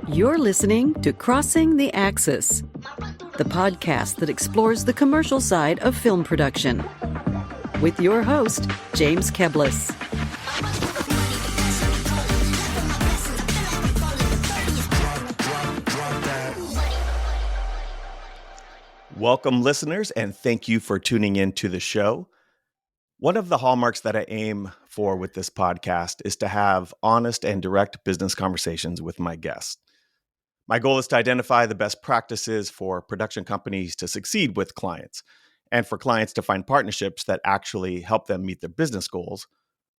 You're listening to Crossing the Axis, the podcast that explores the commercial side of film production. With your host, James Keblas. Welcome, listeners, and thank you for tuning in to the show. One of the hallmarks that I aim for with this podcast is to have honest and direct business conversations with my guests. My goal is to identify the best practices for production companies to succeed with clients, and for clients to find partnerships that actually help them meet their business goals,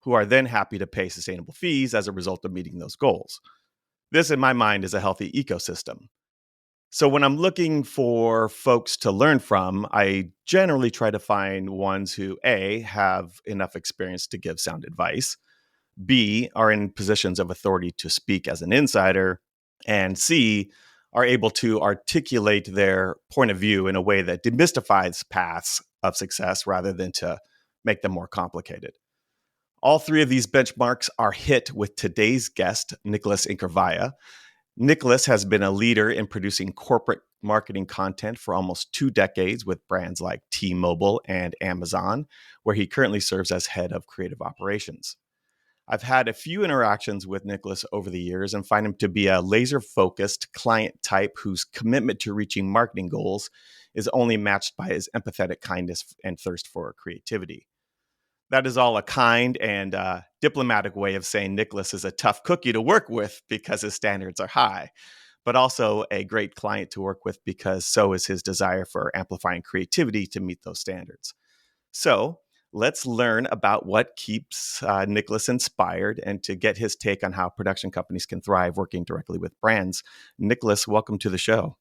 who are then happy to pay sustainable fees as a result of meeting those goals. This, in my mind, is a healthy ecosystem. So when I'm looking for folks to learn from, I generally try to find ones who, A, have enough experience to give sound advice, B, are in positions of authority to speak as an insider, and C, are able to articulate their point of view in a way that demystifies paths of success rather than to make them more complicated. All three of these benchmarks are hit with today's guest, Nicholas Incorvaia. Nicholas has been a leader in producing corporate marketing content for almost 2 decades with brands like T-Mobile and Amazon, where he currently serves as head of creative operations. I've had a few interactions with Nicholas over the years and find him to be a laser-focused client type whose commitment to reaching marketing goals is only matched by his empathetic kindness and thirst for creativity. That is all a kind and diplomatic way of saying Nicholas is a tough cookie to work with because his standards are high, but also a great client to work with because so is his desire for amplifying creativity to meet those standards. So let's learn about what keeps Nicholas inspired and to get his take on how production companies can thrive working directly with brands. Nicholas, welcome to the show.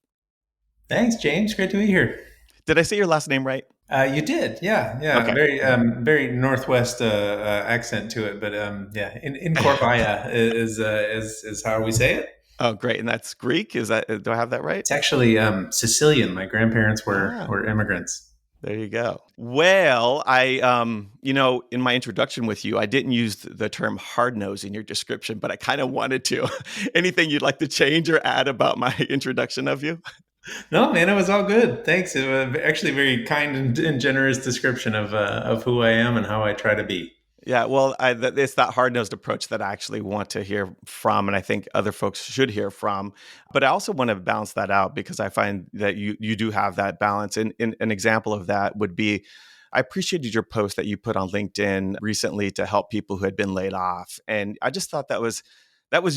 Thanks, James. Great to be here. Did I say your last name right? You did, yeah. Okay. Very Northwest accent to it, but Incorvaia is how we say it. Oh, great! And that's Greek. Do I have that right? It's actually Sicilian. My grandparents were immigrants. There you go. Well, I, in my introduction with you, I didn't use the term hard nose in your description, but I kind of wanted to. Anything you'd like to change or add about my introduction of you? No, man, it was all good. Thanks. It was actually a very kind and generous description of who I am and how I try to be. Yeah, well, it's that hard-nosed approach that I actually want to hear from, and I think other folks should hear from. But I also want to balance that out because I find that you do have that balance. And an example of that would be, I appreciated your post that you put on LinkedIn recently to help people who had been laid off, and I just thought that was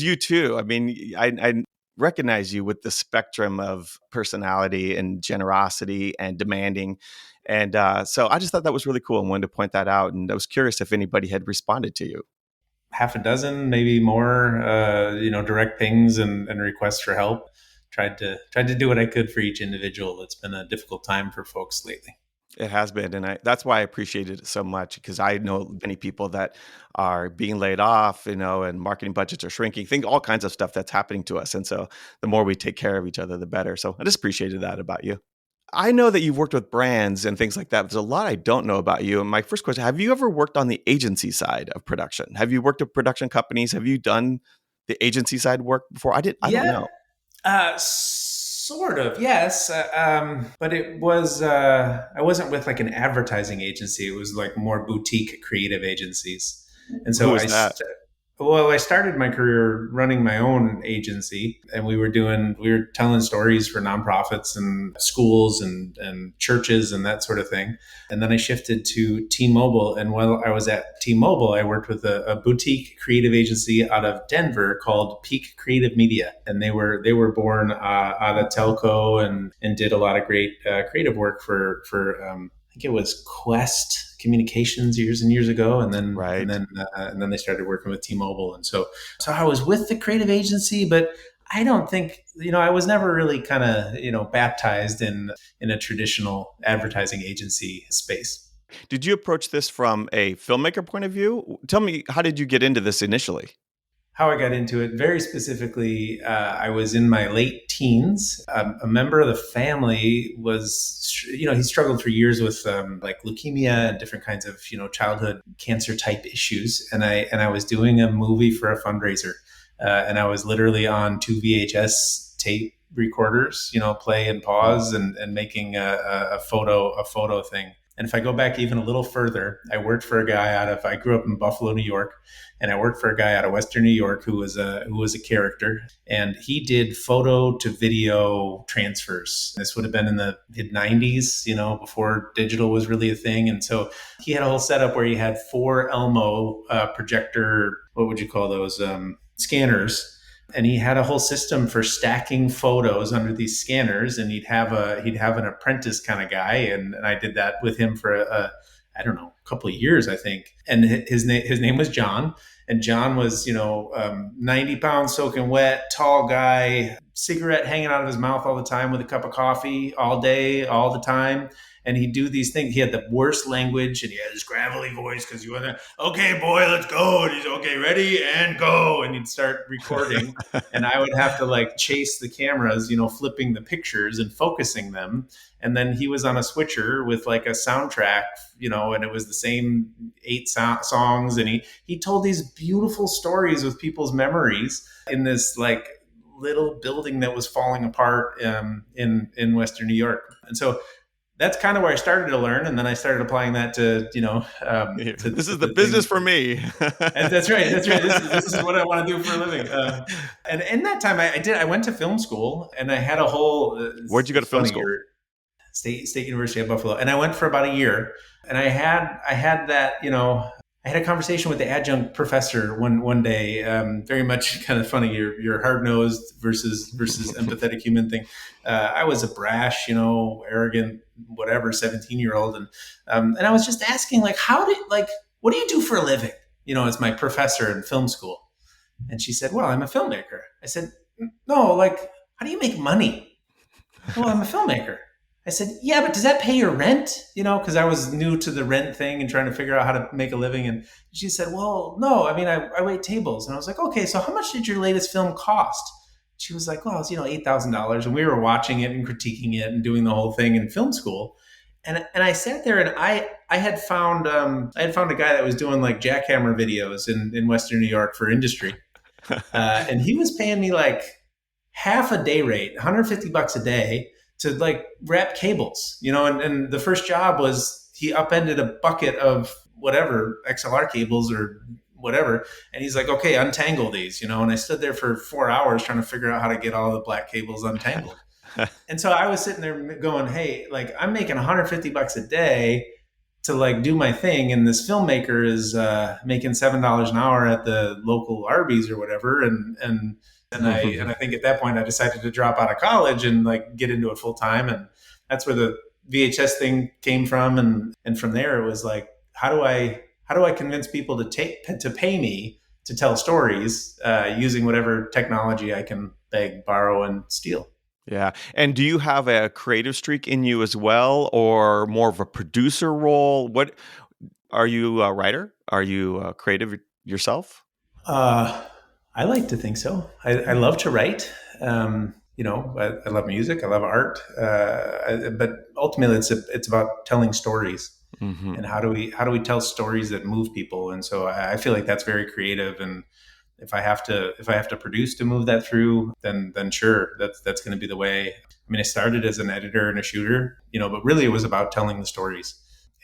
you too. I mean, I recognize you with the spectrum of personality and generosity and demanding. And so I just thought that was really cool and wanted to point that out. And I was curious if anybody had responded to you. Half a dozen, maybe more, direct pings and requests for help. Tried to do what I could for each individual. It's been a difficult time for folks lately. It has been. And that's why I appreciated it so much, because I know many people that are being laid off, and marketing budgets are shrinking, all kinds of stuff that's happening to us. And so the more we take care of each other, the better. So I just appreciated that about you. I know that you've worked with brands and things like that. There's a lot I don't know about you. And my first question, have you ever worked on the agency side of production? Have you worked with production companies? Have you done the agency side work before? I don't know. Sort of, yes. But it was, I wasn't with like an advertising agency. It was like more boutique creative agencies. And so Who was that? I started my career running my own agency, and we were telling stories for nonprofits and schools and churches and that sort of thing. And then I shifted to T-Mobile. And while I was at T-Mobile, I worked with a boutique creative agency out of Denver called Peak Creative Media. And they were born out of telco and did a lot of great creative work for I think it was Quest Communications years and years ago, and then they started working with T-Mobile, and so I was with the creative agency, but I don't think I was never really kind of baptized in a traditional advertising agency space. Did you approach this from a filmmaker point of view? Tell me, how did you get into this initially? how I got into it. Very specifically, I was in my late teens. A member of the family was, he struggled for years with like leukemia and different kinds of, childhood cancer type issues. And I was doing a movie for a fundraiser, and I was literally on 2 VHS tape recorders, play and pause, and making a photo thing. And if I go back even a little further, I worked for a guy I grew up in Buffalo, New York, and I worked for a guy out of Western New York who was a character, and he did photo to video transfers. This would have been in the mid 90s, before digital was really a thing. And so he had a whole setup where he had 4 Elmo projector, what would you call those, scanners. And he had a whole system for stacking photos under these scanners, and he'd have an apprentice kind of guy, and I did that with him for I don't know, a couple of years, I think. And his name was John, and John was 90 pounds soaking wet, tall guy, cigarette hanging out of his mouth all the time with a cup of coffee all day, all the time. And he'd do these things. He had the worst language, and he had this gravelly voice because you went, okay, boy, let's go. And he's okay, ready and go. And he'd start recording, and I would have to like chase the cameras, flipping the pictures and focusing them. And then he was on a switcher with like a soundtrack, and it was the same 8 songs. And he told these beautiful stories with people's memories in this like little building that was falling apart in Western New York. And so that's kind of where I started to learn, and then I started applying that to, this is the business for me. And that's right. This is what I want to do for a living. And in that time, I went to film school, and I had a whole. Where'd you go to film school? State University of Buffalo, and I went for about a year. And I had that, I had a conversation with the adjunct professor one day, very much kind of funny, your hard-nosed versus empathetic human thing. I was a brash, arrogant, whatever, 17-year-old. And I was just asking, like, what do you do for a living? As my professor in film school. And she said, well, I'm a filmmaker. I said, no, like, how do you make money? Well, I'm a filmmaker. I said, yeah, but does that pay your rent? Because I was new to the rent thing and trying to figure out how to make a living. And she said, well, no, I mean, I wait tables. And I was like, okay, so how much did your latest film cost? She was like, well, it's, $8,000. And we were watching it and critiquing it and doing the whole thing in film school. And I sat there, and I had found a guy that was doing like jackhammer videos in Western New York for industry. And he was paying me like half a day rate, $150 a day, to like wrap cables, and the first job was he upended a bucket of whatever XLR cables or whatever. And he's like, okay, untangle these, and I stood there for 4 hours trying to figure out how to get all the black cables untangled. And so I was sitting there going, hey, like I'm making $150 a day to like do my thing. And this filmmaker is making $7 an hour at the local Arby's or whatever. And I think at that point I decided to drop out of college and like get into it full time. And that's where the VHS thing came from. And from there it was like, how do I convince people to pay me to tell stories using whatever technology I can beg, borrow, and steal? Yeah. And do you have a creative streak in you as well, or more of a producer role? What are you, a writer? Are you creative yourself? I like to think so. I love to write. I love music. I love art. But ultimately, it's about telling stories. Mm-hmm. And how do we tell stories that move people? And so I feel like that's very creative. And if I have to produce to move that through, then sure, that's going to be the way. I mean, I started as an editor and a shooter, but really it was about telling the stories.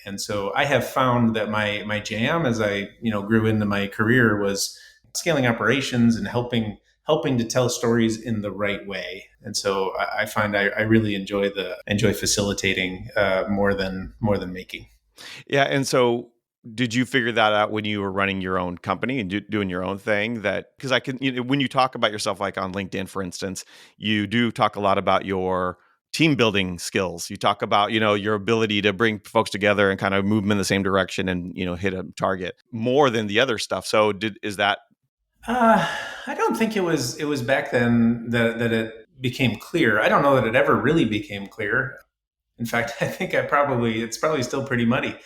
And so I have found that my jam as I grew into my career was scaling operations and helping to tell stories in the right way. And so I find I really enjoy facilitating more than making. Yeah. And so did you figure that out when you were running your own company and doing your own thing? Because I can, when you talk about yourself, like on LinkedIn, for instance, you do talk a lot about your team building skills. You talk about, your ability to bring folks together and kind of move them in the same direction and, hit a target more than the other stuff. So is that? I don't think it was back then that it became clear. I don't know that it ever really became clear. In fact, I think it's probably still pretty muddy.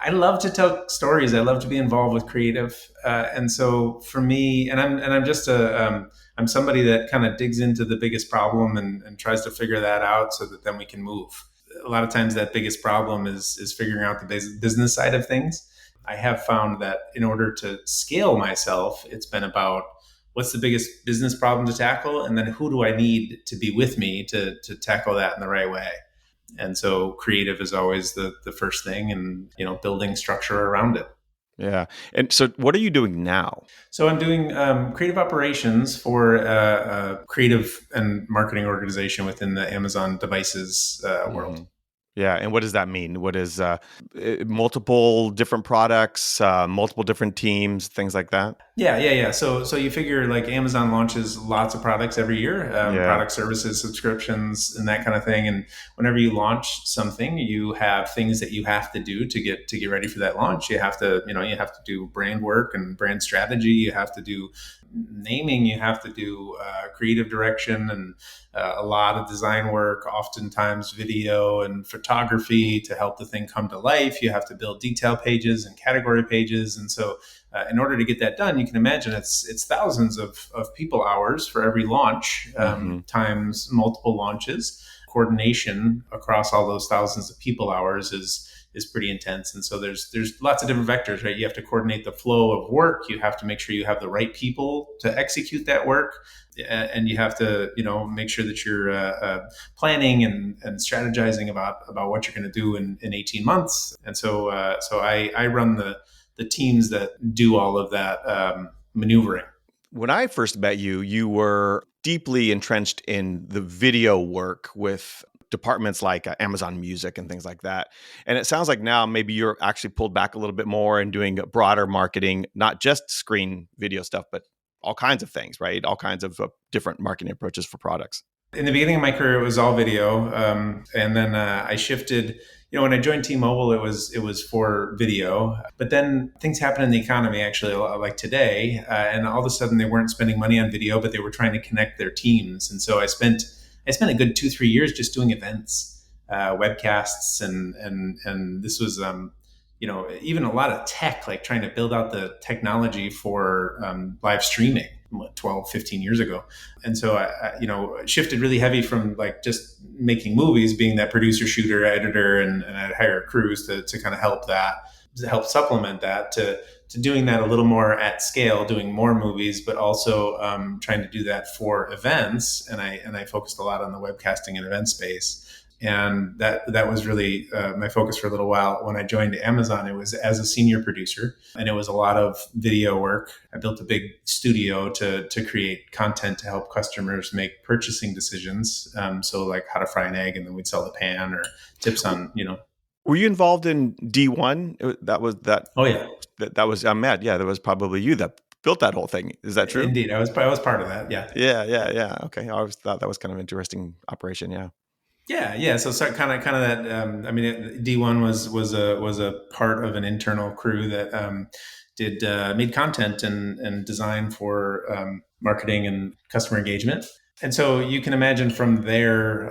I love to tell stories. I love to be involved with creative, and so for me, I'm just I'm somebody that kind of digs into the biggest problem and tries to figure that out so that then we can move. A lot of times, that biggest problem is figuring out the business side of things. I have found that in order to scale myself, it's been about what's the biggest business problem to tackle, and then who do I need to be with me to tackle that in the right way. And so creative is always the first thing, and building structure around it. Yeah. And so what are you doing now? So I'm doing creative operations for a creative and marketing organization within the Amazon devices world. Mhm. Yeah. And what does that mean? What is multiple different products, multiple different teams, things like that? Yeah. So you figure like Amazon launches lots of products every year, Yeah. product services, subscriptions, and that kind of thing. And whenever you launch something, you have things that you have to do to get ready for that launch. You have to do brand work and brand strategy. You have to do naming. You have to do creative direction and a lot of design work, oftentimes video and photography to help the thing come to life. You have to build detail pages and category pages, and so in order to get that done, you can imagine it's thousands of people hours for every launch, Hmm. times multiple launches. Coordination across all those thousands of people hours is pretty intense, and so there's lots of different vectors, right? You have to coordinate the flow of work. You have to make sure you have the right people to execute that work, and you have to make sure that you're planning and strategizing about what you're going to do in 18 months. And so I run the teams that do all of that maneuvering. When I first met you, you were deeply entrenched in the video work with departments like Amazon Music and things like that. And it sounds like now maybe you're actually pulled back a little bit more and doing broader marketing, not just screen video stuff, but all kinds of things, right? All kinds of different marketing approaches for products. In the beginning of my career, it was all video, and then I shifted. When I joined T-Mobile, it was for video, but then things happened in the economy, actually, like today, and all of a sudden they weren't spending money on video, but they were trying to connect their teams, and so I spent a good 2-3 years just doing events, webcasts, and this was even a lot of tech, like trying to build out the technology for live streaming 12, 15 years ago. And so I shifted really heavy from like just making movies, being that producer, shooter, editor, and I'd hire crews to kind of help supplement that to doing that a little more at scale, doing more movies, but also trying to do that for events. And I focused a lot on the webcasting and event space. And that was really my focus for a little while. When I joined Amazon, it was as a senior producer, and it was a lot of video work. I built a big studio to create content to help customers make purchasing decisions. So like how to fry an egg, and then we'd sell the pan, or tips on. Were you involved in D1? That was that. Oh yeah, That was I'm mad. Yeah, that was probably you that built that whole thing. Is that true? indeed. I was part of that. Yeah. Yeah. Okay. I always thought that was kind of an interesting operation. Yeah. Yeah. So kind of that. D1 was a part of an internal crew that did made content and design for marketing and customer engagement. And so you can imagine from there,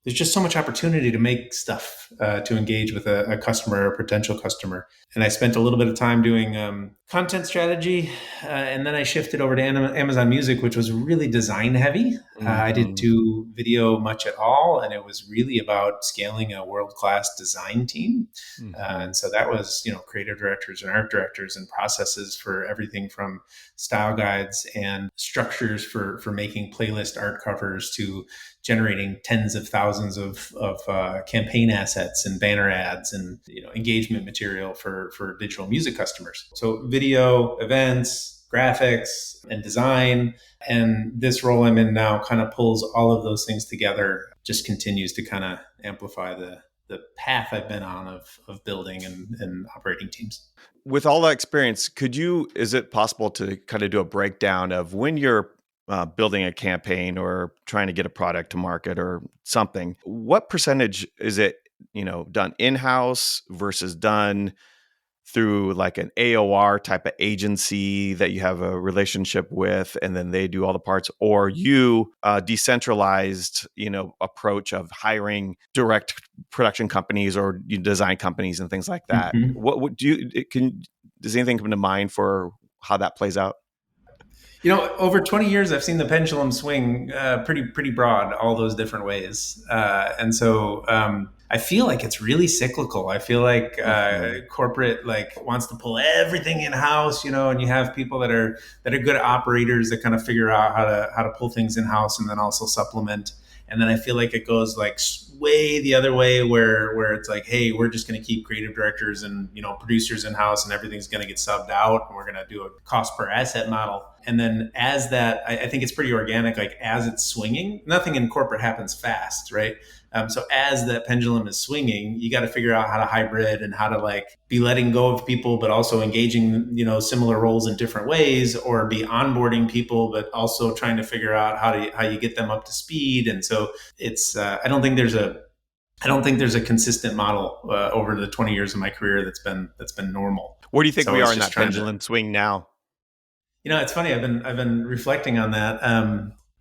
there's just so much opportunity to make stuff to engage with a customer or a potential customer. And I spent a little bit of time doing content strategy, and then I shifted over to Amazon Music, which was really design heavy. I didn't Mhm. do video much at all, and it was really about scaling a world-class design team. Mhm. And so that was, creative directors and art directors and processes for everything from style guides and structures for making playlist art covers to generating tens of thousands of campaign assets and banner ads and engagement material for digital music customers. So video, events, graphics, and design. And this role I'm in now kind of pulls all of those things together, just continues to kind of amplify the path I've been on of building and operating teams. With all that experience, is it possible to kind of do a breakdown of when you're building a campaign or trying to get a product to market or something, what percentage is it, done in-house versus done through like an AOR type of agency that you have a relationship with, and then they do all the parts, or you decentralized, approach of hiring direct production companies or design companies and things like that. Mhm. What would does anything come to mind for how that plays out? Over 20 years, I've seen the pendulum swing pretty broad, all those different ways. And so I feel like it's really cyclical. I feel like corporate wants to pull everything in house, and you have people that are good operators that kind of figure out how to pull things in house and then also supplement. And then I feel like it goes like way the other way where it's like, hey, we're just going to keep creative directors and producers in house, and everything's going to get subbed out, and we're going to do a cost per asset model. And then as that, I think it's pretty organic. Like as it's swinging, nothing in corporate happens fast, right? So as that pendulum is swinging, you got to figure out how to hybrid and how to be letting go of people, but also engaging, similar roles in different ways, or be onboarding people, but also trying to figure out how you get them up to speed. And so it's, I don't think there's a consistent model over the 20 years of my career that's been normal. Where do you think So we it's are in just that pendulum swing now? It's funny. I've been reflecting on that.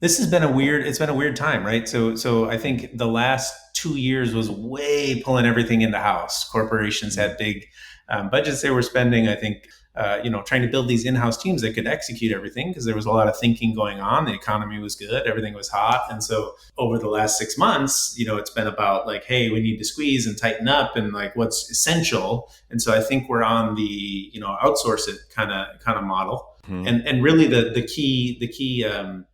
It's been a weird time, right? So I think the last 2 years was way pulling everything into house. Corporations had big budgets they were spending. I think trying to build these in-house teams that could execute everything, because there was a lot of thinking going on. The economy was good, everything was hot, and so over the last 6 months, it's been about hey, we need to squeeze and tighten up, and what's essential. And so I think we're on the outsource it kind of model. And really the key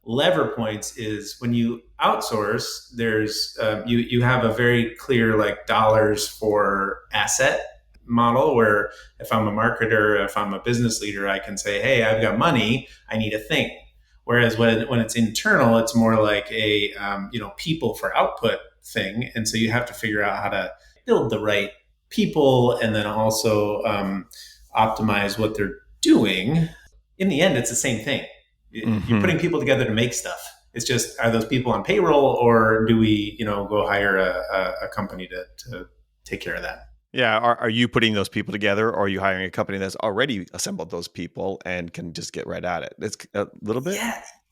lever points is when you outsource, there's you have a very clear dollars for asset model, where if I'm a marketer, if I'm a business leader, I can say, hey, I've got money, I need a thing. Whereas when it's internal, it's more like a people for output thing. And so you have to figure out how to build the right people, and then also optimize what they're doing. In the end, it's the same thing. You're putting people together to make stuff. It's just, are those people on payroll, or do we, go hire a company to take care of that? Yeah. Are you putting those people together, or are you hiring a company that's already assembled those people and can just get right at it? It's a little bit.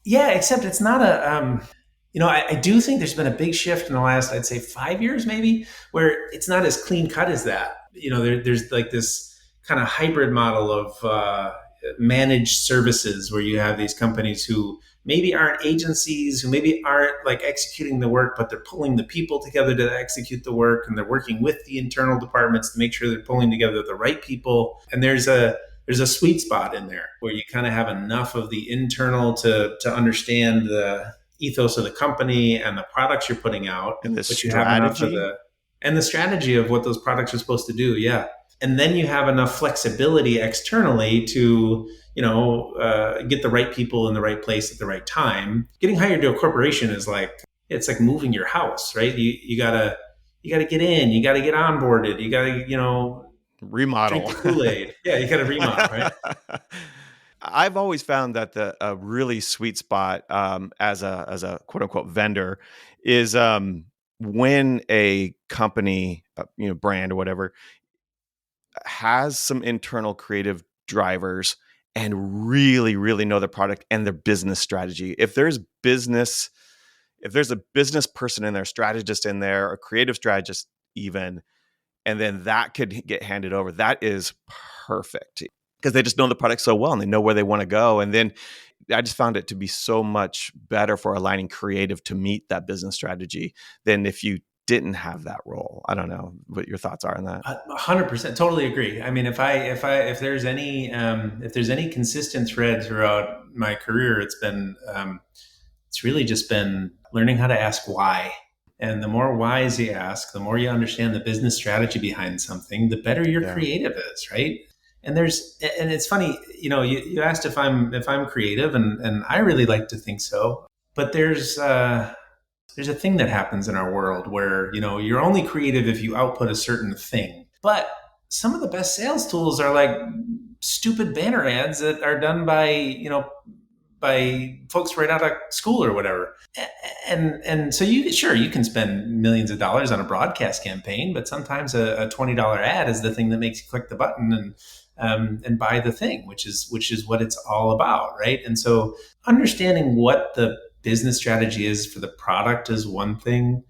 Yeah. Except it's not I do think there's been a big shift in the last, I'd say 5 years, maybe, where it's not as clean cut as that. There's this kind of hybrid model of managed services, where you have these companies who maybe aren't agencies, who maybe aren't executing the work, but they're pulling the people together to execute the work, and they're working with the internal departments to make sure they're pulling together the right people. And there's a sweet spot in there where you kind of have enough of the internal to understand the ethos of the company and the products you're putting out, and the but you have enough of the strategy of what those products are supposed to do. Yeah. And then you have enough flexibility externally to, get the right people in the right place at the right time. Getting hired to a corporation is it's like moving your house, right? You gotta get in, you gotta get onboarded, you gotta, remodel, drink the Kool-Aid. Yeah, you gotta remodel, right? I've always found that a really sweet spot as a quote unquote vendor is when a company, brand or whatever, has some internal creative drivers and really, really know their product and their business strategy. If there's a business person in there, strategist in there, a creative strategist even, and then that could get handed over, that is perfect, because they just know the product so well and they know where they want to go. And then I just found it to be so much better for aligning creative to meet that business strategy than if you didn't have that role. I don't know what your thoughts are on that. 100%, totally agree. I mean, if there's any consistent thread throughout my career, it's really just been learning how to ask why. And the more whys you ask, the more you understand the business strategy behind something, the better your creative is, right? And it's funny, you asked if I'm creative, and I really like to think so. But there's a thing that happens in our world where, you're only creative if you output a certain thing. But some of the best sales tools are stupid banner ads that are done by, by folks right out of school or whatever. And so you can spend millions of dollars on a broadcast campaign, but sometimes a $20 ad is the thing that makes you click the button and buy the thing, which is what it's all about, right? And so understanding what the business strategy is for the product is one thing.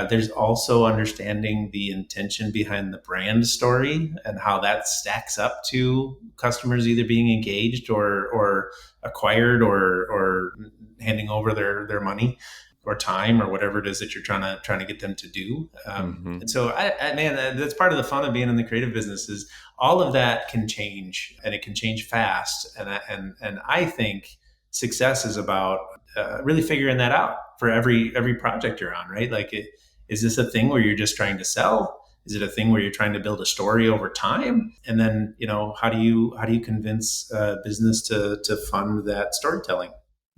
There's also understanding the intention behind the brand story and how that stacks up to customers either being engaged or acquired or handing over their money or time or whatever it is that you're trying to get them to do. And so, man, that's part of the fun of being in the creative business is all of that can change and it can change fast. And I think success is about really figuring that out for every project you're on, right? Like, is this a thing where you're just trying to sell? Is it a thing where you're trying to build a story over time? And then, how do you convince business to fund that storytelling?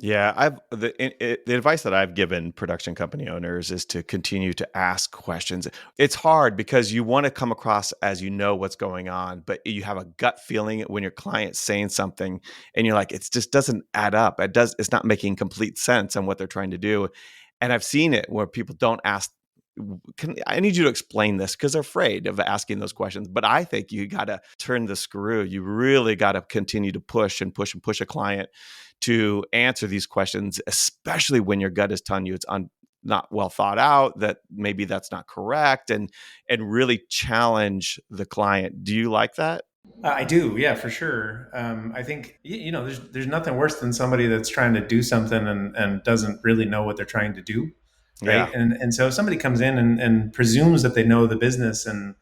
Yeah, the advice that I've given production company owners is to continue to ask questions. It's hard because you want to come across as you know what's going on, but you have a gut feeling when your client's saying something and you're like, it just doesn't add up. It's not making complete sense on what they're trying to do. And I've seen it where people don't ask, I need you to explain this, because they're afraid of asking those questions. But I think you got to turn the screw. You really got to continue to push and push and push a client to answer these questions, especially when your gut is telling you it's not well thought out, that maybe that's not correct, and really challenge the client. Do you like that? I do, yeah, for sure. I think there's nothing worse than somebody that's trying to do something and doesn't really know what they're trying to do, right? Yeah. And so if somebody comes in and presumes that they know the business and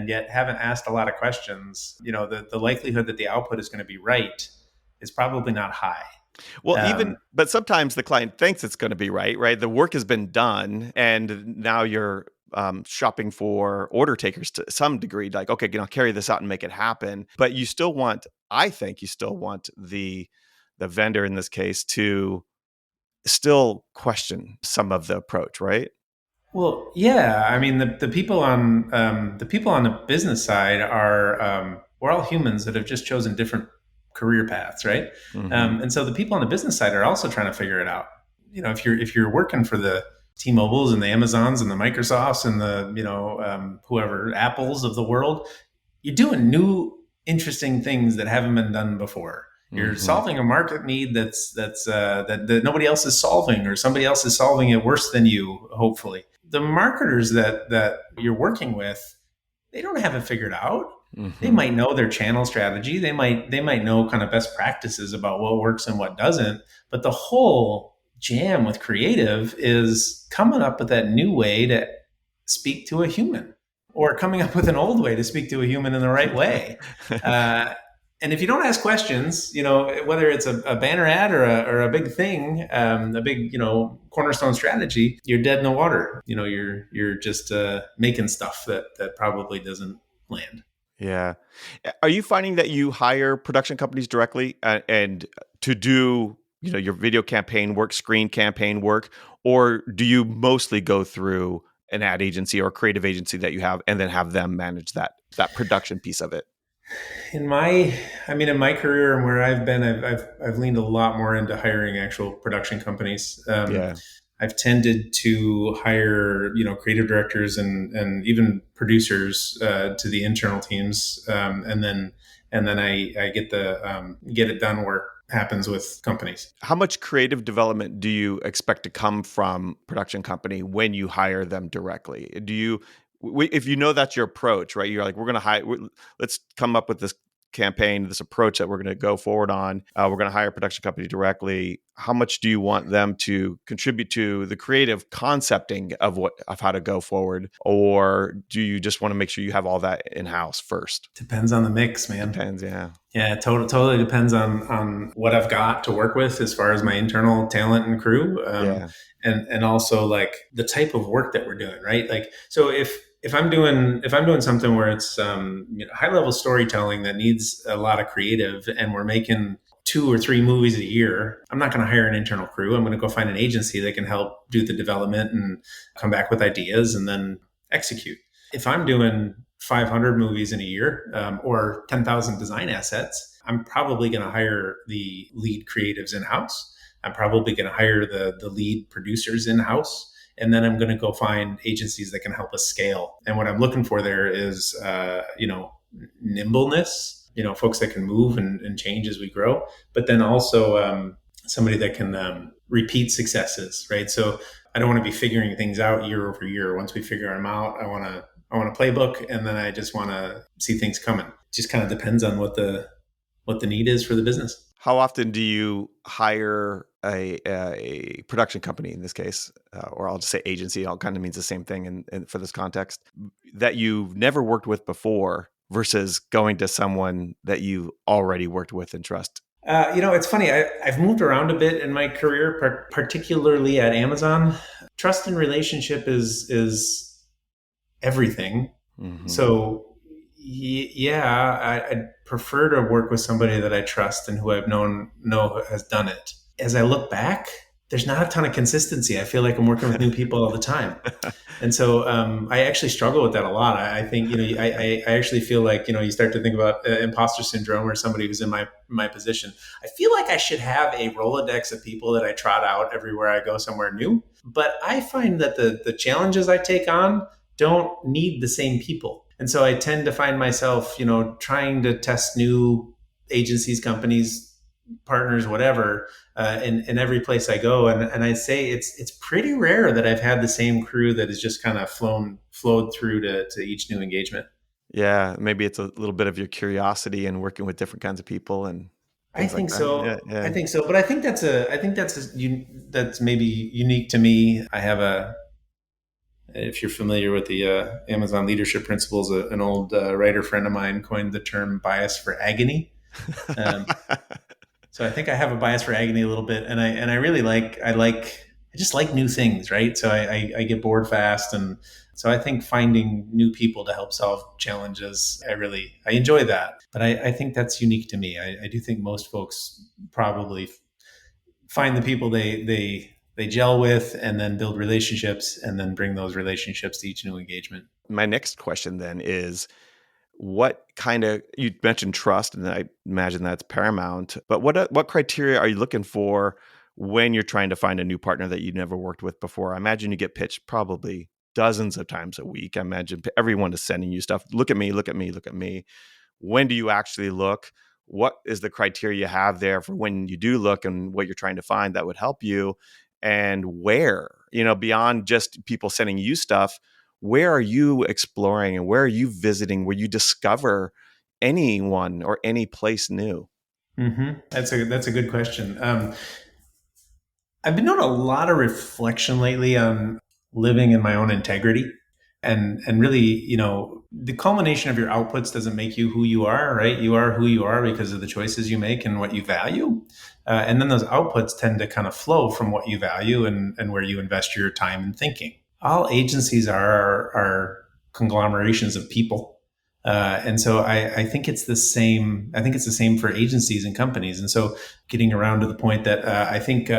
yet haven't asked a lot of questions, the likelihood that the output is going to be right is probably not high. Well, but sometimes the client thinks it's going to be right, right? The work has been done, and now you're shopping for order takers to some degree. Like, okay, carry this out and make it happen. But I think you still want the vendor in this case to still question some of the approach, right? Well, yeah. I mean, the people on the business side are we're all humans that have just chosen different career paths, right? Mm-hmm. And so the people on the business side are also trying to figure it out. If you're working for the T-Mobiles and the Amazons and the Microsofts and the whoever Apples of the world, you're doing new, interesting things that haven't been done before. You're solving a market need that nobody else is solving, or somebody else is solving it worse than you, hopefully. The marketers that you're working with, they don't have it figured out. They might know their channel strategy. They might know kind of best practices about what works and what doesn't. But the whole jam with creative is coming up with that new way to speak to a human, or coming up with an old way to speak to a human in the right way. And if you don't ask questions, whether it's a banner ad or a big thing, a big, cornerstone strategy, you're dead in the water. You're just making stuff that probably doesn't land. Yeah. Are you finding that you hire production companies directly and to do, your video campaign work, screen campaign work, or do you mostly go through an ad agency or creative agency that you have and then have them manage that production piece of it? In my career and where I've been, I've leaned a lot more into hiring actual production companies. Yeah. I've tended to hire, creative directors and even producers to the internal teams, and then I get the get it done work happens with companies. How much creative development do you expect to come from production company when you hire them directly? If you know that's your approach, right? You're like, we're going to hire. Let's come up with this campaign, this approach that we're going to go forward on. We're going to hire a production company directly. How much do you want them to contribute to the creative concepting of how to go forward, or do you just want to make sure you have all that in house first? Depends on the mix, man. Depends, yeah. Yeah, totally depends on what I've got to work with as far as my internal talent and crew, and also like the type of work that we're doing, right? Like, so if I'm doing something where it's high level storytelling that needs a lot of creative, and we're making 2 or 3 movies a year, I'm not going to hire an internal crew. I'm going to go find an agency that can help do the development and come back with ideas and then execute. If I'm doing 500 movies in a year, or 10,000 design assets, I'm probably going to hire the lead creatives in-house. I'm probably going to hire the lead producers in-house. And then I'm going to go find agencies that can help us scale. And what I'm looking for there is, nimbleness, folks that can move and change as we grow, but then also somebody that can repeat successes, right? So I don't want to be figuring things out year over year. Once we figure them out, I want a playbook, and then I just want to see things coming. It just kind of depends on what the need is for the business. How often do you hire a production company in this case, or I'll just say agency? All kind of means the same thing in for this context, that you've never worked with before versus going to someone that you already worked with and trust? It's funny. I've moved around a bit in my career, particularly at Amazon. Trust and relationship is everything. Mm-hmm. So, I'd prefer to work with somebody that I trust and who I've know has done it. As I look back, there's not a ton of consistency. I feel like I'm working with new people all the time. And so I actually struggle with that a lot. I think, I actually feel like, you start to think about imposter syndrome or somebody who's in my position. I feel like I should have a Rolodex of people that I trot out everywhere I go somewhere new. But I find that the challenges I take on don't need the same people. And so I tend to find myself, trying to test new agencies, companies, partners, whatever, in every place I go. And I say it's pretty rare that I've had the same crew that has just kind of flowed through to each new engagement. Yeah, maybe it's a little bit of your curiosity and working with different kinds of people and I things like think that. so. Yeah. I think so. But I think that's maybe unique to me. I have if you're familiar with the Amazon leadership principles, an old writer friend of mine coined the term bias for agony. So I think I have a bias for agony a little bit, and I really I just like new things, right? So I get bored fast, and so I think finding new people to help solve challenges, I enjoy that. But I think that's unique to me. I do think most folks probably find the people they gel with, and then build relationships, and then bring those relationships to each new engagement. My next question then is, you mentioned trust, and I imagine that's paramount, but what criteria are you looking for when you're trying to find a new partner that you never worked with before? I imagine you get pitched probably dozens of times a week. I imagine everyone is sending you stuff. Look at me, look at me, look at me. When do you actually look? What is the criteria you have there for when you do look and what you're trying to find that would help you? And where, beyond just people sending you stuff, where are you exploring and where are you visiting where you discover anyone or any place new? Mm-hmm. That's a good question. I've been doing a lot of reflection lately on living in my own integrity, and really, the culmination of your outputs doesn't make you who you are, right? You are who you are because of the choices you make and what you value. And then those outputs tend to kind of flow from what you value and where you invest your time and thinking. All agencies are conglomerations of people. And so I think it's the same. I think it's the same for agencies and companies. And so getting around to the point that I think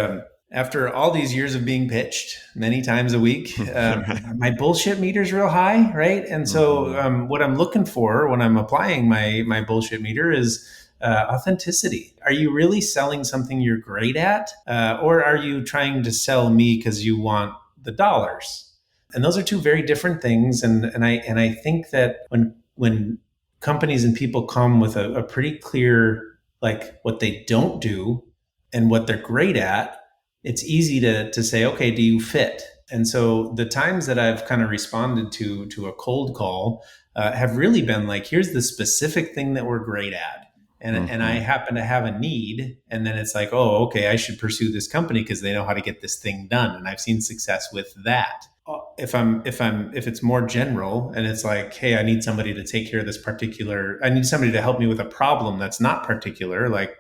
after all these years of being pitched many times a week, my bullshit meter's real high, right? And so what I'm looking for when I'm applying my bullshit meter is authenticity. Are you really selling something you're great at? Or are you trying to sell me because you want the dollars? And those are two very different things. And I think that when companies and people come with a pretty clear, like, what they don't do and what they're great at, it's easy to say, okay, do you fit? And so the times that I've kind of responded to a cold call have really been like, here's the specific thing that we're great at. And I happen to have a need. And then it's like, oh, okay, I should pursue this company because they know how to get this thing done. And I've seen success with that. If it's more general and it's like, hey, I need somebody to take care of I need somebody to help me with a problem that's not particular, like,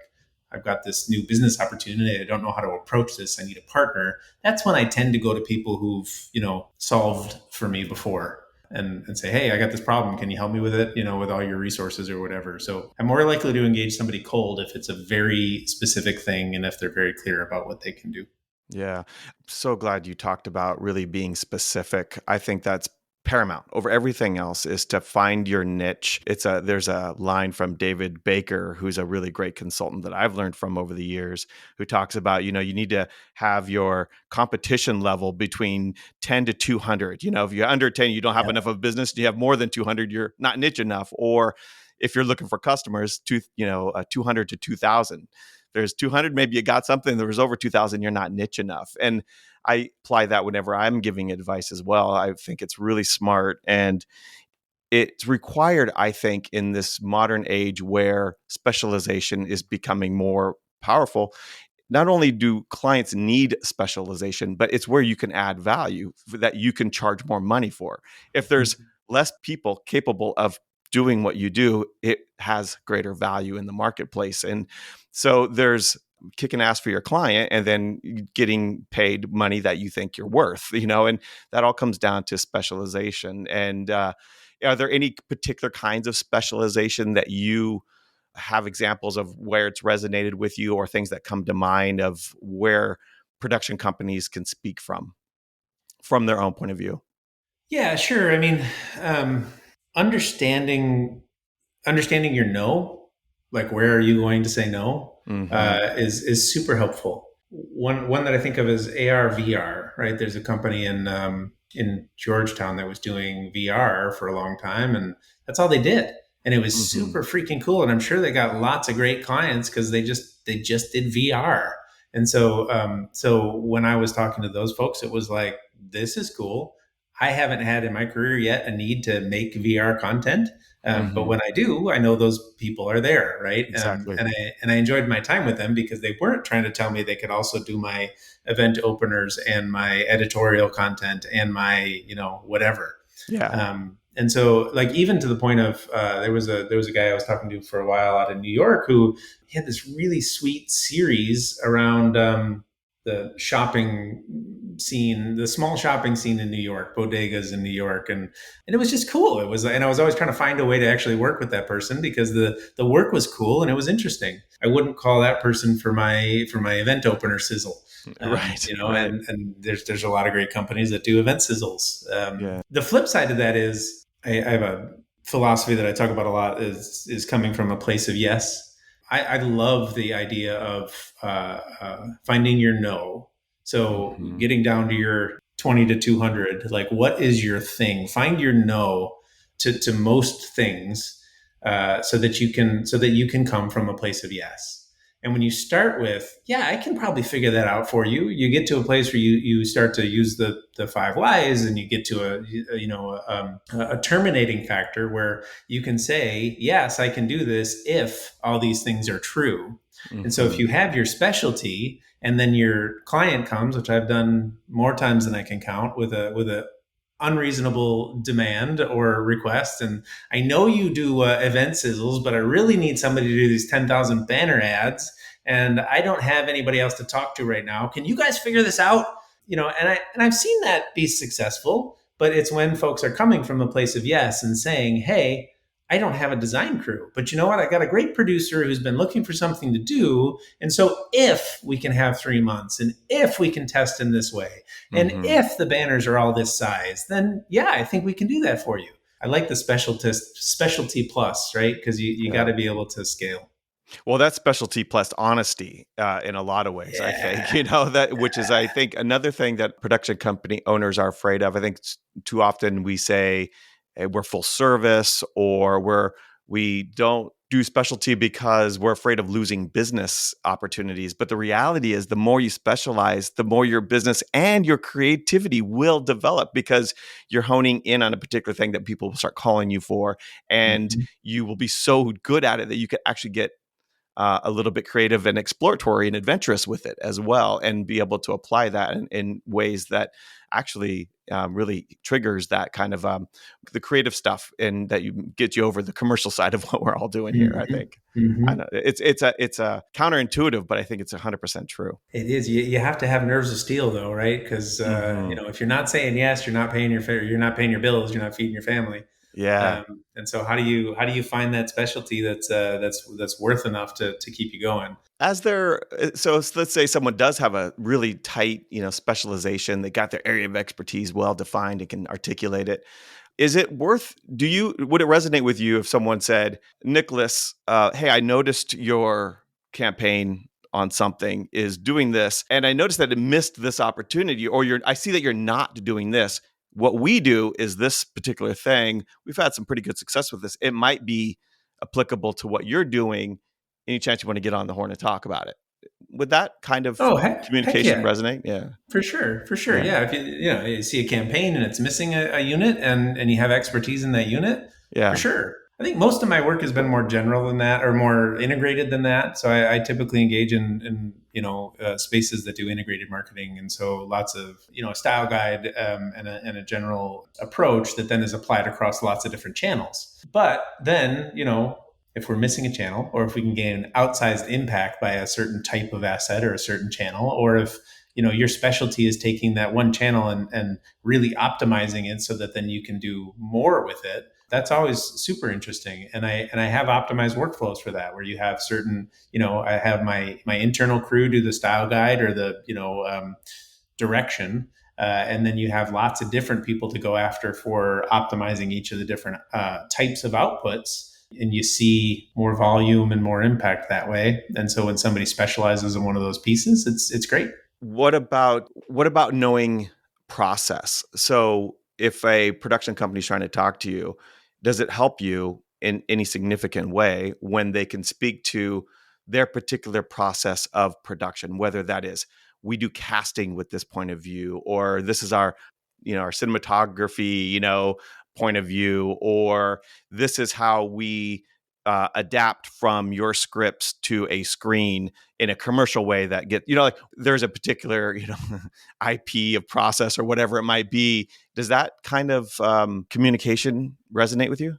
I've got this new business opportunity, I don't know how to approach this, I need a partner. That's when I tend to go to people who've, solved for me before and say, hey, I got this problem. Can you help me with it? With all your resources or whatever. So I'm more likely to engage somebody cold if it's a very specific thing and if they're very clear about what they can do. Yeah. I'm so glad you talked about really being specific. I think that's paramount over everything else is to find your niche. There's a line from David Baker, who's a really great consultant that I've learned from over the years, who talks about, you need to have your competition level between 10 to 200. If you're under 10, you don't have enough of a business. You have more than 200, you're not niche enough. Or if you're looking for customers, 200 to 2,000. There's 200, maybe you got something. There was over 2,000, you're not niche enough. And I apply that whenever I'm giving advice as well. I think it's really smart, and it's required, I think, in this modern age where specialization is becoming more powerful. Not only do clients need specialization, but it's where you can add value that you can charge more money for. If there's less people capable of doing what you do, it has greater value in the marketplace. And so there's kicking ass for your client and then getting paid money that you think you're worth, and that all comes down to specialization. And are there any particular kinds of specialization that you have examples of where it's resonated with you, or things that come to mind of where production companies can speak from their own point of view? Yeah, sure. I mean, understanding your no, like where are you going to say no, is super helpful. One that I think of is AR VR. Right, there's a company in Georgetown that was doing VR for a long time, and that's all they did, and it was super freaking cool. And I'm sure they got lots of great clients because they just did VR. And so when I was talking to those folks, it was like, this is cool. I haven't had in my career yet a need to make VR content. But when I do, I know those people are there, right? Exactly. And I enjoyed my time with them because they weren't trying to tell me they could also do my event openers and my editorial content and my, whatever. Yeah. And so, like, even to the point of there was a guy I was talking to for a while out in New York who he had this really sweet series around the shopping scene, the small shopping scene in New York, bodegas in New York, and it was just cool. It was, and I was always trying to find a way to actually work with that person because the work was cool and it was interesting. I wouldn't call that person for my event opener sizzle. Right. Right. And there's a lot of great companies that do event sizzles. The flip side of that is I have a philosophy that I talk about a lot is coming from a place of yes. I love the idea of finding your no. So getting down to your 20 to 200, like, what is your thing? Find your no to most things, so that you can come from a place of yes. And when you start with, yeah, I can probably figure that out for you, you get to a place where you start to use the 5 whys, and you get to a terminating factor where you can say, yes, I can do this if all these things are true. And so if you have your specialty and then your client comes, which I've done more times than I can count, with a unreasonable demand or request, and I know you do event sizzles, but I really need somebody to do these 10,000 banner ads, and I don't have anybody else to talk to right now. Can you guys figure this out? And I've seen that be successful, but it's when folks are coming from a place of yes and saying, hey, I don't have a design crew, but you know what? I got a great producer who's been looking for something to do. And so if we can have 3 months, and if we can test in this way, and if the banners are all this size, then yeah, I think we can do that for you. I like the specialty plus, right? Because you got to be able to scale. Well, that's specialty plus honesty in a lot of ways, I think, which is, I think, another thing that production company owners are afraid of. I think too often we say, hey, we're full service, or we don't do specialty because we're afraid of losing business opportunities. But the reality is, the more you specialize, the more your business and your creativity will develop, because you're honing in on a particular thing that people will start calling you for, and you will be so good at it that you could actually get a little bit creative and exploratory and adventurous with it as well, and be able to apply that in ways that actually really triggers that kind of the creative stuff, and that get you over the commercial side of what we're all doing here. I think I know it's a counterintuitive, but I think it's 100% true. It is. You have to have nerves of steel, though, right? Because if you're not saying yes, you're not paying your bills, you're not feeding your family. Yeah. And so how do you find that specialty that's worth enough to keep you going? So let's say someone does have a really tight, specialization. They got their area of expertise well defined and can articulate it. Is it worth, would it resonate with you if someone said, Nicholas, hey, I noticed your campaign on something is doing this, and I noticed that it missed this opportunity, or I see that you're not doing this. What we do is this particular thing. We've had some pretty good success with this. It might be applicable to what you're doing. Any chance you want to get on the horn and talk about it? Would that kind of Oh, heck communication yeah. resonate? Yeah. For sure. Yeah. Yeah. If you see a campaign and it's missing a unit, and you have expertise in that unit, for Yeah. sure. I think most of my work has been more general than that, or more integrated than that. So I typically engage in spaces that do integrated marketing, and so lots of a style guide, and a general approach that then is applied across lots of different channels. But then if we're missing a channel, or if we can gain an outsized impact by a certain type of asset or a certain channel, or if your specialty is taking that one channel and really optimizing it so that then you can do more with it, that's always super interesting. And I have optimized workflows for that, where you have certain, I have my internal crew do the style guide or the direction, and then you have lots of different people to go after for optimizing each of the different types of outputs, and you see more volume and more impact that way. And so when somebody specializes in one of those pieces, it's great. What about knowing process? So if a production company is trying to talk to you, does it help you in any significant way when they can speak to their particular process of production, whether that is we do casting with this point of view, or this is our cinematography, point of view, or this is how we adapt from your scripts to a screen in a commercial way that like there's a particular, IP of process or whatever it might be. Does that kind of communication resonate with you?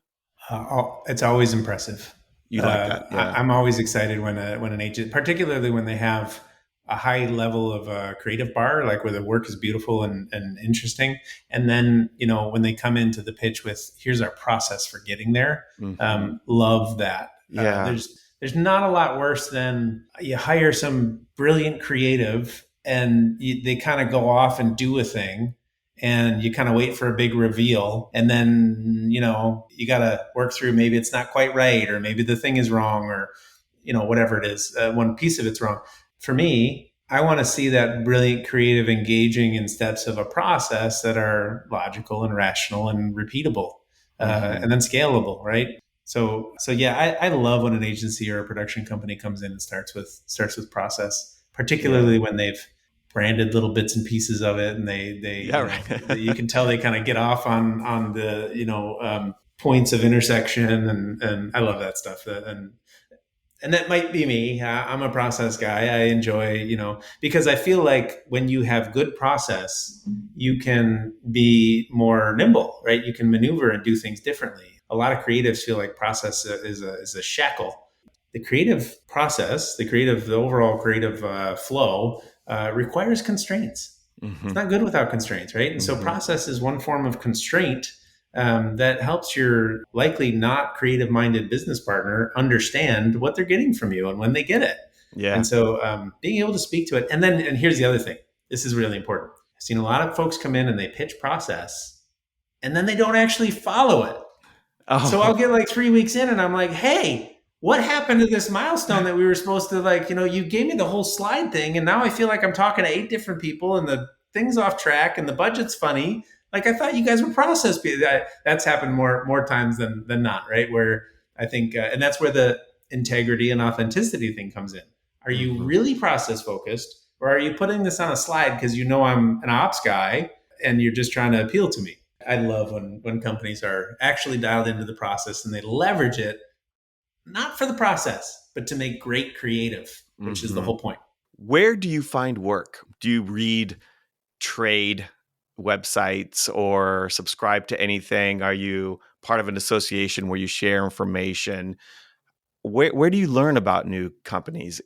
It's always impressive. You like that? Yeah. I'm always excited when an agent, particularly when they have a high level of creative bar, like where the work is beautiful and interesting. And then, when they come into the pitch with, here's our process for getting there. Mm-hmm. Love that. Yeah. There's not a lot worse than you hire some brilliant creative, and they kind of go off and do a thing, and you kind of wait for a big reveal, and then you got to work through, maybe it's not quite right, or maybe the thing is wrong, or whatever it is, one piece of it's wrong. For me, I want to see that brilliant creative engaging in steps of a process that are logical and rational and repeatable, and then scalable, right? So yeah, I love when an agency or a production company comes in and starts with process, particularly when they've branded little bits and pieces of it, and Right. you can tell they kind of get off on the points of intersection, and I love that stuff. And that might be me. I'm a process guy. I enjoy, because I feel like when you have good process, you can be more nimble, right? You can maneuver and do things differently. A lot of creatives feel like process is a shackle. The creative process, the overall creative flow, requires constraints. Mm-hmm. It's not good without constraints, right? And so process is one form of constraint that helps your likely not creative minded business partner understand what they're getting from you and when they get it. Yeah. And so being able to speak to it. And here's the other thing. This is really important. I've seen a lot of folks come in and they pitch process, and then they don't actually follow it. Oh. So I'll get like 3 weeks in and I'm like, hey, what happened to this milestone that we were supposed to you gave me the whole slide thing, and now I feel like I'm talking to 8 different people and the thing's off track and the budget's funny. Like, I thought you guys were process people. That's happened more times than not, right? Where I think, and that's where the integrity and authenticity thing comes in. Are you really process focused, or are you putting this on a slide because I'm an ops guy and you're just trying to appeal to me? I love when companies are actually dialed into the process and they leverage it, not for the process, but to make great creative, which is the whole point. Where do you find work? Do you read trade websites or subscribe to anything? Are you part of an association where you share information? Where do you learn about new companies?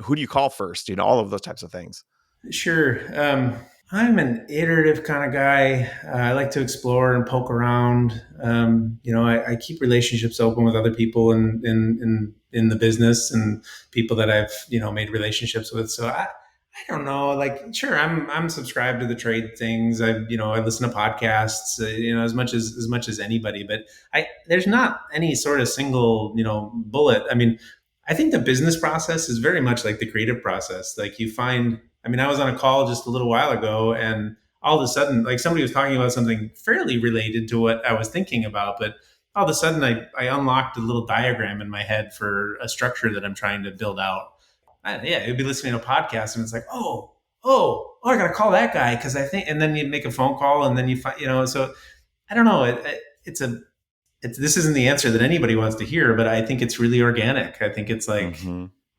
Who do you call first? All of those types of things. Sure. I'm an iterative kind of guy. I like to explore and poke around. I keep relationships open with other people in the business and people that I've made relationships with. So I don't know. Like, sure, I'm subscribed to the trade things. I listen to podcasts. As much as anybody. But there's not any sort of single bullet. I mean, I think the business process is very much like the creative process. Like you find, I mean, I was on a call just a little while ago and all of a sudden, like somebody was talking about something fairly related to what I was thinking about, but all of a sudden I unlocked a little diagram in my head for a structure that I'm trying to build out. You'd be listening to a podcast and it's like, I got to call that guy because I think, and then you make a phone call and then you find, so I don't know. This isn't the answer that anybody wants to hear, but I think it's really organic. I think it's like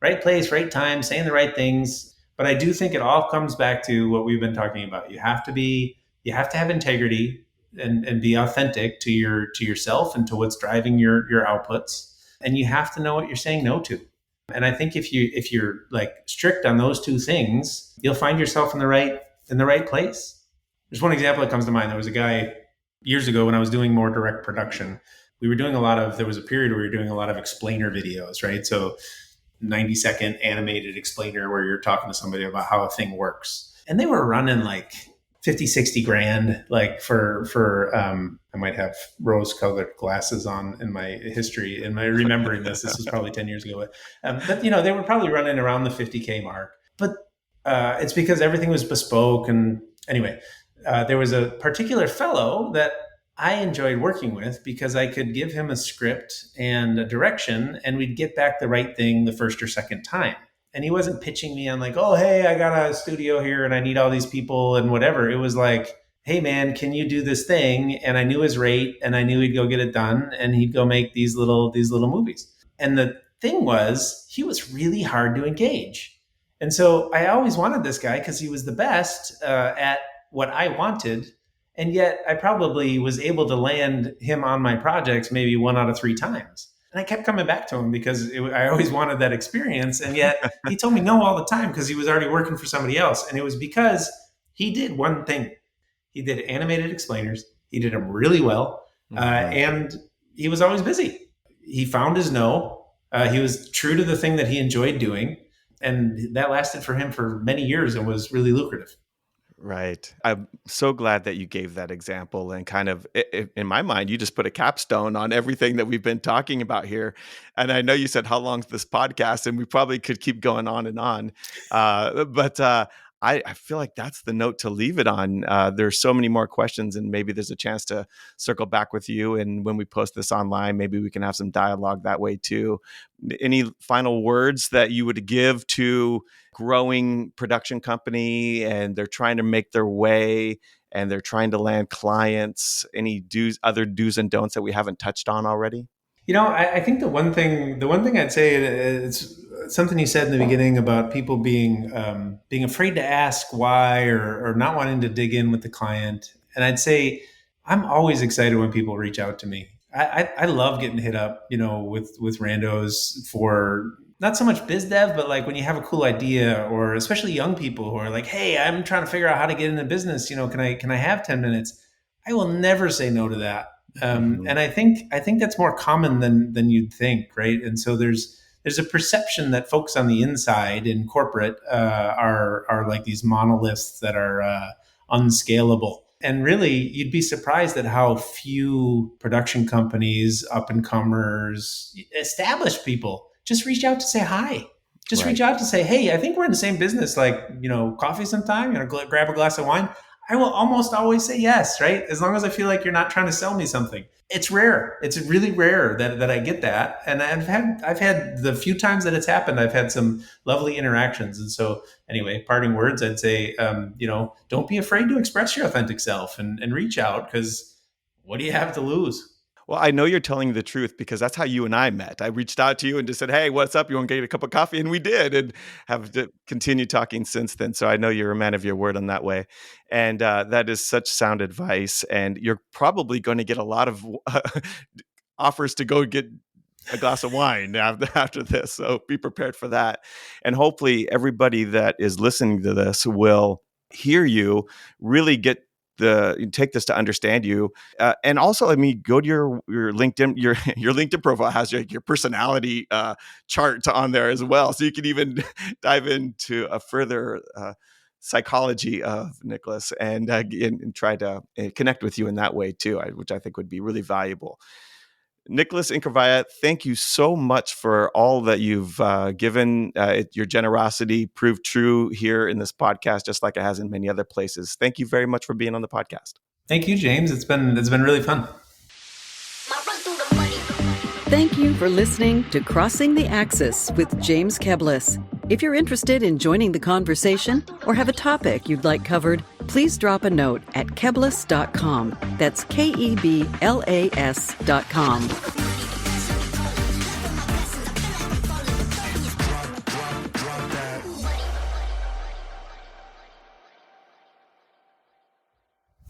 right place, right time, saying the right things. But I do think it all comes back to what we've been talking about. You have to have integrity and be authentic to yourself and to what's driving your outputs. And you have to know what you're saying no to. And I think if you're like strict on those two things, you'll find yourself in the right place. There's one example that comes to mind. There was a guy years ago when I was doing more direct production. There was a period where we were doing a lot of explainer videos, right? So 90-second animated explainer where you're talking to somebody about how a thing works. And they were running like 50, 60 grand, like I might have rose colored glasses on in my history, in my remembering this was probably 10 years ago. But they were probably running around the 50K mark, but it's because everything was bespoke. And anyway, there was a particular fellow that I enjoyed working with because I could give him a script and a direction and we'd get back the right thing the first or second time. And he wasn't pitching me on like, oh, hey, I got a studio here and I need all these people and whatever. It was like, hey, man, can you do this thing? And I knew his rate and I knew he'd go get it done and he'd go make these little movies. And the thing was, he was really hard to engage. And so I always wanted this guy because he was the best at what I wanted. And yet I probably was able to land him on my projects maybe 1 out of 3 times. And I kept coming back to him because I always wanted that experience. And yet he told me no all the time because he was already working for somebody else. And it was because he did one thing. He did animated explainers. He did them really well. And he was always busy. He found his no. He was true to the thing that he enjoyed doing. And that lasted for him for many years and was really lucrative. Right. I'm so glad that you gave that example and kind of, in my mind, you just put a capstone on everything that we've been talking about here. And I know you said, how long's this podcast? And we probably could keep going on and on. But I feel like that's the note to leave it on. There's so many more questions and maybe there's a chance to circle back with you. And when we post this online, maybe we can have some dialogue that way too. Any final words that you would give to growing production company and they're trying to make their way and they're trying to land clients? Any other do's and don'ts that we haven't touched on already? I think the one thing I'd say is something you said in the beginning about people being afraid to ask why or not wanting to dig in with the client. And I'd say I'm always excited when people reach out to me. I love getting hit up, with randos for not so much BizDev, but like when you have a cool idea, or especially young people who are like, hey, I'm trying to figure out how to get into business. Can I have 10 minutes? I will never say no to that. And I think that's more common than you'd think, right? And so there's a perception that folks on the inside in corporate are like these monoliths that are unscalable. And really, you'd be surprised at how few production companies, up and comers, established people just reach out to say hi. Just reach out to say, hey, I think we're in the same business. Like, coffee sometime. Grab a glass of wine. I will almost always say yes, right? As long as I feel like you're not trying to sell me something. It's rare. It's really rare that I get that. And I've had the few times that it's happened, I've had some lovely interactions. And so anyway, parting words, I'd say, don't be afraid to express your authentic self and reach out, because what do you have to lose? Well, I know you're telling the truth because that's how you and I met. I reached out to you and just said, hey, what's up? You want to get a cup of coffee? And we did, and have continued talking since then. So I know you're a man of your word on that way. And that is such sound advice. And you're probably going to get a lot of offers to go get a glass of wine after this. So be prepared for that. And hopefully everybody that is listening to this will hear you, really take this to understand you. And also, I mean, go to your LinkedIn, your LinkedIn profile has your personality chart on there as well. So you can even dive into a further psychology of Nicholas and try to connect with you in that way too, which I think would be really valuable. Nicholas Incorvaia, thank you so much for all that you've given. Your generosity proved true here in this podcast, just like it has in many other places. Thank you very much for being on the podcast. Thank you, James. It's been really fun. Thank you for listening to Crossing the Axis with James Keblas. If you're interested in joining the conversation or have a topic you'd like covered, please drop a note at keblas.com. That's KEBLAS.com.